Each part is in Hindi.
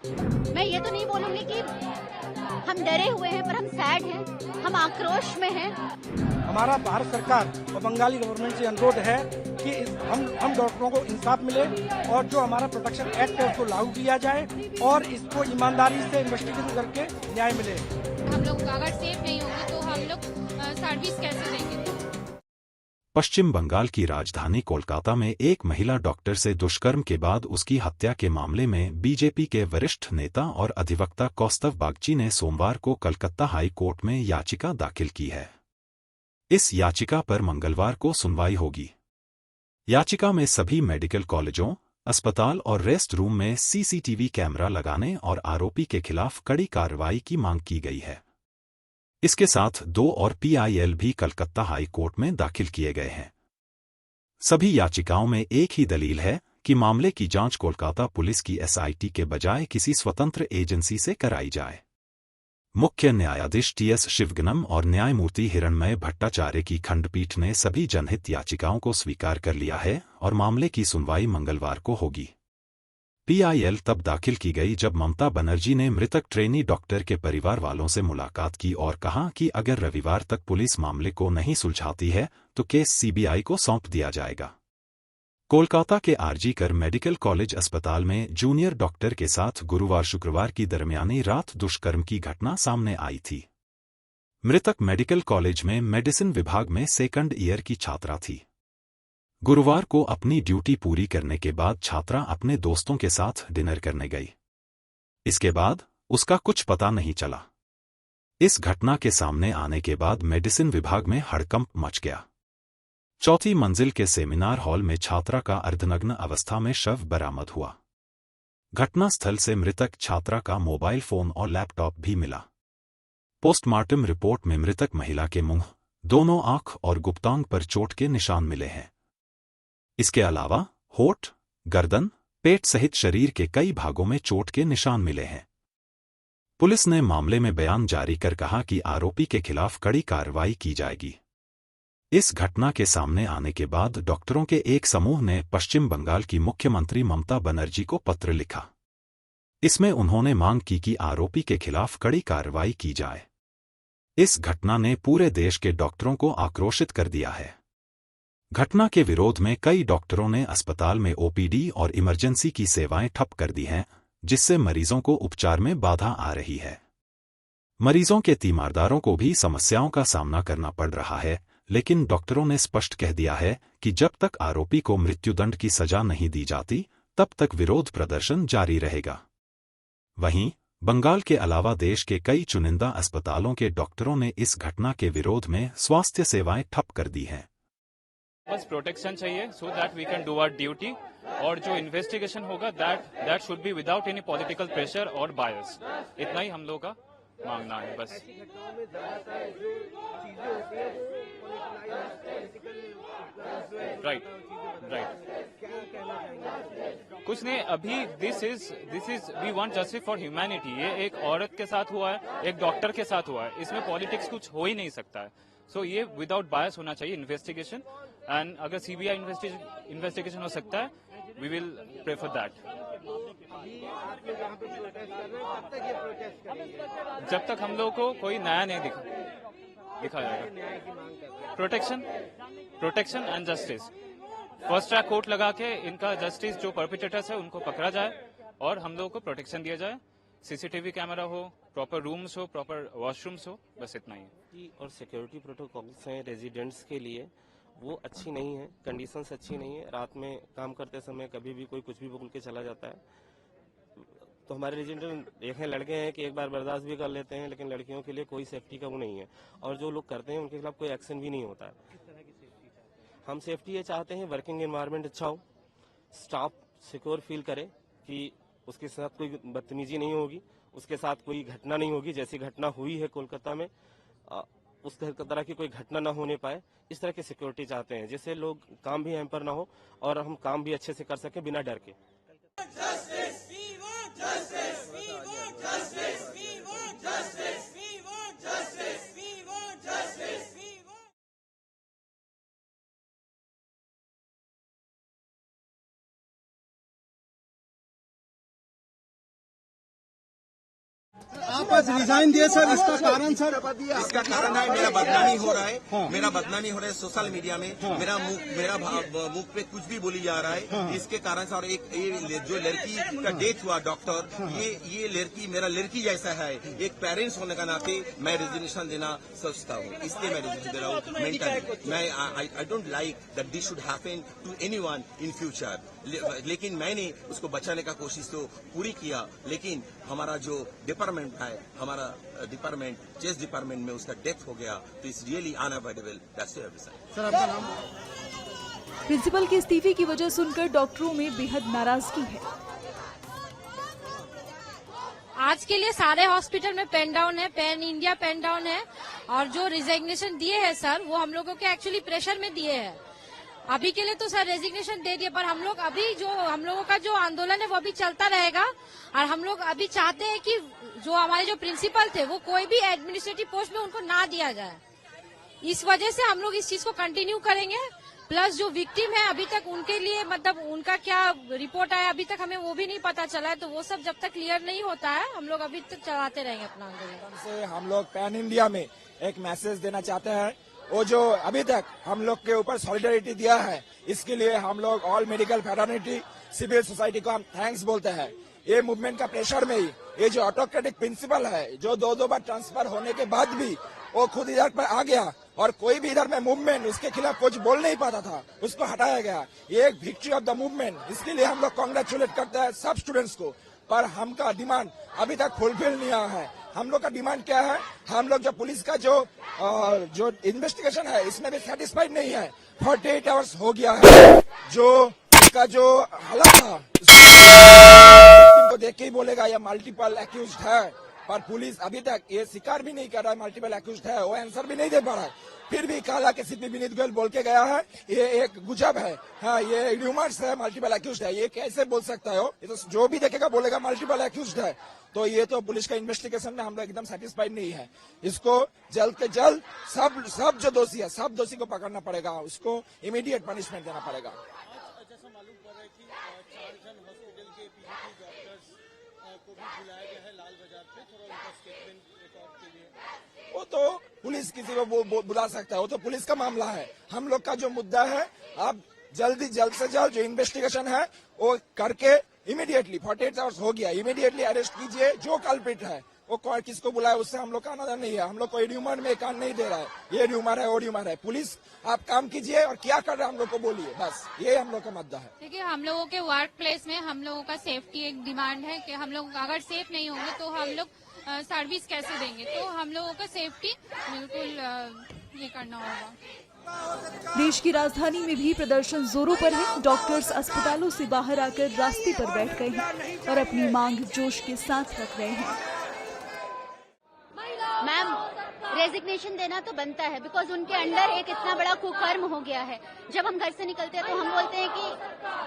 मैं ये तो नहीं बोलूँगी कि हम डरे हुए हैं, पर हम सैड हैं, हम आक्रोश में हैं। हमारा भारत सरकार और बंगाली गवर्नमेंट से अनुरोध है कि हम डॉक्टरों को इंसाफ मिले और जो हमारा प्रोटेक्शन एक्ट है उसको लागू किया जाए और इसको ईमानदारी से इन्वेस्टिगेशन करके न्याय मिले। हम लोग अगर सेफ नहीं होंगे तो हम लोग सर्विस कैसे देंगे? पश्चिम बंगाल की राजधानी कोलकाता में एक महिला डॉक्टर से दुष्कर्म के बाद उसकी हत्या के मामले में बीजेपी के वरिष्ठ नेता और अधिवक्ता कौस्तव बागची ने सोमवार को कलकत्ता हाई कोर्ट में याचिका दाखिल की है। इस याचिका पर मंगलवार को सुनवाई होगी। याचिका में सभी मेडिकल कॉलेजों, अस्पताल और रेस्ट रूम में सीसीटीवी कैमरा लगाने और आरोपी के खिलाफ कड़ी कार्रवाई की मांग की गई है। इसके साथ 2 और पीआईएल भी कलकत्ता हाई कोर्ट में दाखिल किए गए हैं। सभी याचिकाओं में एक ही दलील है कि मामले की जांच कोलकाता पुलिस की एसआईटी के बजाय किसी स्वतंत्र एजेंसी से कराई जाए। मुख्य न्यायाधीश टीएस शिवगनम और न्यायमूर्ति हिरणमय भट्टाचार्य की खंडपीठ ने सभी जनहित याचिकाओं को स्वीकार कर लिया है और मामले की सुनवाई मंगलवार को होगी। पीआईएल तब दाखिल की गई जब ममता बनर्जी ने मृतक ट्रेनी डॉक्टर के परिवार वालों से मुलाकात की और कहा कि अगर रविवार तक पुलिस मामले को नहीं सुलझाती है तो केस सीबीआई को सौंप दिया जाएगा। कोलकाता के आरजी कर मेडिकल कॉलेज अस्पताल में जूनियर डॉक्टर के साथ गुरुवार-शुक्रवार की दरमियानी रात दुष्कर्म की घटना सामने आई थी। मृतक मेडिकल कॉलेज में मेडिसिन विभाग में सेकंड ईयर की छात्रा थी। गुरुवार को अपनी ड्यूटी पूरी करने के बाद छात्रा अपने दोस्तों के साथ डिनर करने गई। इसके बाद उसका कुछ पता नहीं चला। इस घटना के सामने आने के बाद मेडिसिन विभाग में हड़कंप मच गया। चौथी मंजिल के सेमिनार हॉल में छात्रा का अर्धनग्न अवस्था में शव बरामद हुआ। घटनास्थल से मृतक छात्रा का मोबाइल फोन और लैपटॉप भी मिला। पोस्टमार्टम रिपोर्ट में मृतक महिला के मुंह, दोनों आंख और गुप्तांग पर चोट के निशान मिले हैं। इसके अलावा होठ, गर्दन, पेट सहित शरीर के कई भागों में चोट के निशान मिले हैं। पुलिस ने मामले में बयान जारी कर कहा कि आरोपी के खिलाफ कड़ी कार्रवाई की जाएगी। इस घटना के सामने आने के बाद डॉक्टरों के एक समूह ने पश्चिम बंगाल की मुख्यमंत्री ममता बनर्जी को पत्र लिखा। इसमें उन्होंने मांग की कि आरोपी के खिलाफ कड़ी कार्रवाई की जाए। इस घटना ने पूरे देश के डॉक्टरों को आक्रोशित कर दिया है। घटना के विरोध में कई डॉक्टरों ने अस्पताल में ओपीडी और इमरजेंसी की सेवाएं ठप कर दी हैं, जिससे मरीजों को उपचार में बाधा आ रही है। मरीजों के तीमारदारों को भी समस्याओं का सामना करना पड़ रहा है, लेकिन डॉक्टरों ने स्पष्ट कह दिया है कि जब तक आरोपी को मृत्युदंड की सजा नहीं दी जाती, तब तक विरोध प्रदर्शन जारी रहेगा। वहीं बंगाल के अलावा देश के कई चुनिंदा अस्पतालों के डॉक्टरों ने इस घटना के विरोध में स्वास्थ्य सेवाएं ठप कर दी हैं। बस प्रोटेक्शन चाहिए so that we can do our duty, और जो इन्वेस्टिगेशन होगा that should be without any political pressure और बायस। इतना ही हम लोग का मांगना है बस। राइट कुछ नहीं, अभी this is we want justice for humanity. ये एक औरत के साथ हुआ है, एक डॉक्टर के साथ हुआ है, इसमें पॉलिटिक्स कुछ हो ही नहीं सकता है। सो ये विदाउट बायस होना चाहिए इन्वेस्टिगेशन, एंड अगर सीबीआई इन्वेस्टिगेशन हो सकता है, वी विल प्रेफर दैट। जब तक हम लोग को कोई नया नहीं दिखा जाएगा। Protection and justice. First track court लगा के इनका जस्टिस, जो परपिटेटर्स है उनको पकड़ा जाए और हम लोग को प्रोटेक्शन दिया जाए। सीसीटीवी कैमरा हो, प्रॉपर रूम्स हो, प्रॉपर वॉशरूम्स हो, बस इतना ही। और सिक्योरिटी प्रोटोकॉल्स हैं रेजिडेंट्स के लिए, वो अच्छी नहीं है, कंडीशंस अच्छी नहीं है। रात में काम करते समय कभी भी कोई कुछ भी बोल के चला जाता है। तो हमारे रेजिडेंट देखें, लड़के हैं कि एक बार बर्दाश्त भी कर लेते हैं, लेकिन लड़कियों के लिए कोई सेफ्टी का वो नहीं है, और जो लोग करते हैं उनके खिलाफ कोई एक्शन भी नहीं होता है। हम सेफ्टी ये चाहते हैं, वर्किंग एनवायरनमेंट अच्छा हो, स्टाफ सिक्योर फील करे कि उसके साथ कोई बदतमीजी नहीं होगी, उसके साथ कोई घटना नहीं होगी। जैसी घटना हुई है कोलकाता में, उस तरह की कोई घटना ना होने पाए, इस तरह की सिक्योरिटी चाहते हैं, जिससे लोग काम भी हैम्पर ना हो और हम काम भी अच्छे से कर सकें बिना डर के। वापस रिजाइन दिए सर, इसका कारण सर? इसका कारण है मेरा बदनामी हो रहा है, मेरा बदनामी हो रहा है सोशल मीडिया में, मेरा मुख पे कुछ भी बोली जा रहा है, इसके कारण से। और एक ये जो लड़की का डेथ हुआ डॉक्टर, ये लड़की मेरा लड़की जैसा है, एक पेरेंट्स होने का नाते मैं रेजिग्नेशन देना सोचता हूँ, इसलिए मैं रेजिग्नेशन दे रहा हूँ मेंटली। मैं I don't like that this should happen to anyone in future. लेकिन मैंने उसको बचाने का कोशिश तो पूरी किया, लेकिन हमारा जो डिपार्टमेंट है, हमारा डिपार्टमेंट चेस डिपार्टमेंट में उसका डेथ हो गया, तो it's really unavoidable. That's why sir आपका नाम? प्रिंसिपल के इस्तीफे की वजह सुनकर डॉक्टरों में बेहद नाराजगी है। आज के लिए सारे हॉस्पिटल में पेन डाउन है, पैन इंडिया पेन डाउन है। और जो रिजिग्नेशन दिए हैं सर, वो हम लोगों के एक्चुअली प्रेशर में दिए हैं। अभी के लिए तो सर रेजिग्नेशन दे दिए, पर हम लोग अभी जो हम लोगों का जो आंदोलन है वो अभी चलता रहेगा। और हम लोग अभी चाहते हैं कि जो हमारे जो प्रिंसिपल थे वो कोई भी एडमिनिस्ट्रेटिव पोस्ट में उनको ना दिया जाए। इस वजह से हम लोग इस चीज को कंटिन्यू करेंगे। प्लस जो विक्टिम है अभी तक उनके लिए मतलब उनका क्या रिपोर्ट आया अभी तक हमें वो भी नहीं पता चला है, तो वो सब जब तक क्लियर नहीं होता है हम लोग अभी तक चलाते रहेंगे अपना आंदोलन। से हम लोग पैन इंडिया में एक मैसेज देना चाहते हैं। वो जो अभी तक हम लोग के ऊपर सॉलिडारिटी दिया है, इसके लिए हम लोग all medical fraternity, civil society को हम थैंक्स बोलते हैं। ये मूवमेंट का प्रेशर में ही ये जो ऑटोक्रेटिक प्रिंसिपल है, जो दो बार ट्रांसफर होने के बाद भी वो खुद इधर पर आ गया और कोई भी इधर में मूवमेंट उसके खिलाफ कुछ बोल नहीं पाता था, उसको हटाया गया। ये एक विक्ट्री ऑफ द मूवमेंट, इसके लिए हम लोग कांग्रेचुलेट करते हैं सब स्टूडेंट्स को। पर हमका डिमांड अभी तक फुलफिल नहीं हुआ है। हम लोग का डिमांड क्या है? हम लोग जो पुलिस का जो इन्वेस्टिगेशन है इसमें भी सेटिस्फाइड नहीं है। 48 आवर्स हो गया है, जो इसका जो हालत था को देख के ही बोलेगा ये मल्टीपल एक्यूज्ड है, पर पुलिस अभी तक ये स्वीकार भी नहीं कर रहा है मल्टीपल एक्यूज्ड है, वो आंसर भी नहीं दे पा रहा है। फिर भी कहा कि सीपी विनीत गोयल बोल के गया है ये एक गुजब है, हाँ ये र्यूमर्स है, मल्टीपल एक्यूज्ड है। ये कैसे बोल सकता है? ये तो जो भी देखेगा बोलेगा मल्टीपल एक्यूज्ड है। तो ये तो पुलिस का इन्वेस्टिगेशन में हम लोग एकदम सेटिस्फाइड नहीं है। इसको जल्द के जल्द सब जो दोषी है सब दोषी को पकड़ना पड़ेगा, उसको इमीडिएट पनिशमेंट देना पड़ेगा। जैसा मालूम पड़ रहा है कि 4 जन हॉस्पिटल के पीजीटी डॉक्टर्स को भी बुलाया गया है लाल बाजार पे, थोड़ा उनका स्टेटमेंट रिकॉर्ड के लिए। वो तो पुलिस किसी को बुला सकता है, वो तो पुलिस का मामला है। हम लोग का जो मुद्दा है, आप जल्द से जल्द जो इन्वेस्टिगेशन है वो करके इमीडिएटली 48 आवर्स हो गया, इमीडिएटली अरेस्ट कीजिए जो कल्प्रिट है। वो किसको बुलाए उससे हम लोग का आनंद नहीं है। हम लोग कोई र्यूमर में कान नहीं दे रहा है, ये र्यूमर है वो र्यूमर है। पुलिस आप काम कीजिए और क्या कर रहे हैं हम लोग को बोलिए, बस ये हम लोग का मुद्दा है। देखिए हम लोगों के वर्क प्लेस में हम लोगों का सेफ्टी एक डिमांड है कि हम लोग अगर सेफ नहीं होंगे तो हम लोग सर्विस कैसे देंगे, तो हम लोगों का सेफ्टी बिल्कुल ये करना होगा। देश की राजधानी में भी प्रदर्शन जोरों पर है। डॉक्टर्स अस्पतालों से बाहर आकर रास्ते पर बैठ गए हैं और अपनी मांग जोश के साथ रख रहे हैं। मैम रेजिग्नेशन देना तो बनता है, बिकॉज उनके अंडर एक इतना बड़ा कुकर्म हो गया है। जब हम घर से निकलते हैं तो हम बोलते हैं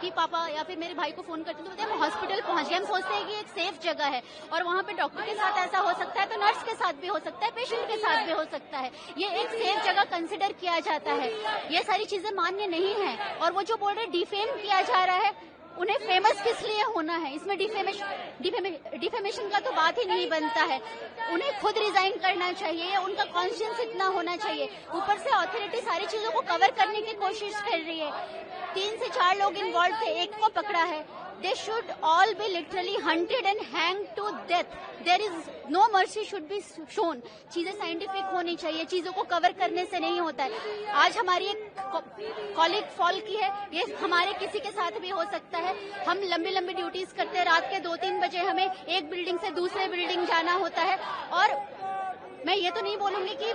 कि पापा या फिर मेरे भाई को फोन करते हैं तो बोलते हैं हम हॉस्पिटल पहुंच गए। हम सोचते हैं कि एक सेफ जगह है और वहाँ पे डॉक्टर के साथ ऐसा हो सकता है तो नर्स के साथ भी हो सकता है, पेशेंट के साथ भी हो सकता है। ये एक सेफ जगह कंसिडर किया जाता है। ये सारी चीजें मान्य नहीं है। और वो जो बोल रहे डिफेम किया जा रहा है, उन्हें फेमस किस लिए होना है? इसमें डिफेमेशन का तो बात ही नहीं बनता है। उन्हें खुद रिजाइन करना चाहिए, उनका कॉन्शियंस इतना होना चाहिए। ऊपर से अथॉरिटी सारी चीजों को कवर करने की कोशिश कर रही है। 3 से 4 लोग इन्वॉल्व थे, एक को पकड़ा है। They should all be literally hunted and hanged to death. There is no mercy should be shown. चीजें साइंटिफिक होनी चाहिए, चीजों को कवर करने से नहीं होता है। आज हमारी एक कॉलीग फॉल की है, ये हमारे किसी के साथ भी हो सकता है। हम लंबी लंबी ड्यूटीज करते हैं, रात के 2-3 बजे हमें एक बिल्डिंग से दूसरे बिल्डिंग जाना होता है। और मैं ये तो नहीं बोलूंगी कि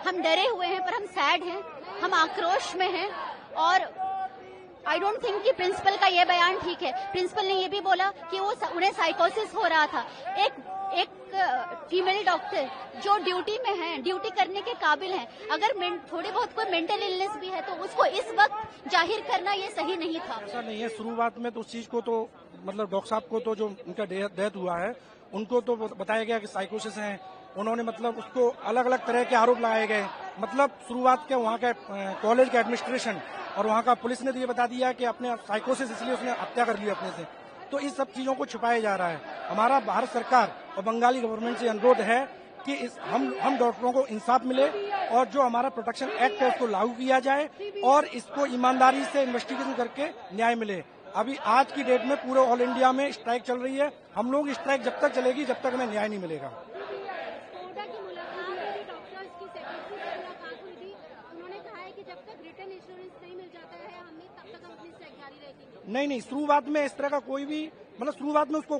हम डरे हुए हैं, पर हम सैड हैं, हम आक्रोश में हैं। और आई डोंट थिंक कि प्रिंसिपल का ये बयान ठीक है। प्रिंसिपल ने ये भी बोला कि वो उन्हें साइकोसिस हो रहा था। एक फीमेल डॉक्टर जो ड्यूटी में है, ड्यूटी करने के काबिल है, अगर थोड़ी बहुत कोई मेंटल इलनेस भी है तो उसको इस वक्त जाहिर करना ये सही नहीं था। ऐसा नहीं है, शुरुआत में तो उस चीज को तो मतलब डॉक्टर साहब को तो जो उनका डेथ हुआ है उनको तो बताया गया कि साइकोसिस है। उन्होंने मतलब उसको अलग अलग तरह के आरोप लगाए गए। मतलब शुरुआत के वहाँ के कॉलेज के एडमिनिस्ट्रेशन और वहाँ का पुलिस ने तो ये बता दिया कि अपने साइकोसिस, इसलिए उसने हत्या कर ली अपने से। तो इस सब चीजों को छुपाया जा रहा है। हमारा भारत सरकार और बंगाली गवर्नमेंट से अनुरोध है कि हम डॉक्टरों को इंसाफ मिले और जो हमारा प्रोटेक्शन एक्ट है उसको लागू किया जाए और इसको ईमानदारी से इन्वेस्टिगेशन करके न्याय मिले। अभी आज की डेट में पूरे ऑल इंडिया में स्ट्राइक चल रही है। हम लोग स्ट्राइक जब तक चलेगी जब तक हमें न्याय नहीं मिलेगा। नहीं, शुरुआत में इस तरह का कोई भी शुरुआत में उसको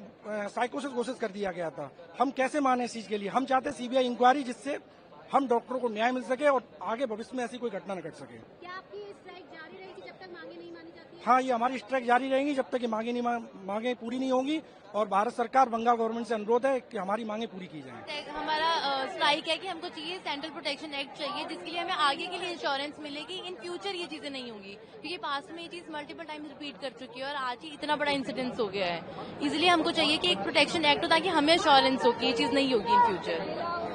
साइकोसिस घोषित कर दिया गया था। हम कैसे माने इस चीज के लिए? हम चाहते सीबीआई इंक्वायरी जिससे हम डॉक्टरों को न्याय मिल सके और आगे भविष्य में ऐसी कोई घटना न घट सके। क्या आपकी स्ट्राइक जारी रहेगी जब तक मांगे नहीं मानी जाती है? हाँ, ये हमारी स्ट्राइक जारी रहेगी जब तक ये मांगे पूरी नहीं होंगी और भारत सरकार बंगाल गवर्नमेंट से अनुरोध है कि हमारी मांगे पूरी की जाए। हमारा स्ट्राइक है कि हमको चाहिए सेंट्रल प्रोटेक्शन एक्ट चाहिए जिसके लिए हमें आगे के लिए इंश्योरेंस मिलेगी। इन फ्यूचर ये चीजें नहीं होंगी क्योंकि पास्ट में ये चीज मल्टीपल टाइम्स रिपीट कर चुकी है और आज ही इतना बड़ा इंसिडेंस हो गया है। इसलिए हमको चाहिए कि एक प्रोटेक्शन एक्ट हो ताकि हमें इंश्योरेंस हो कि ये चीज नहीं होगी इन फ्यूचर।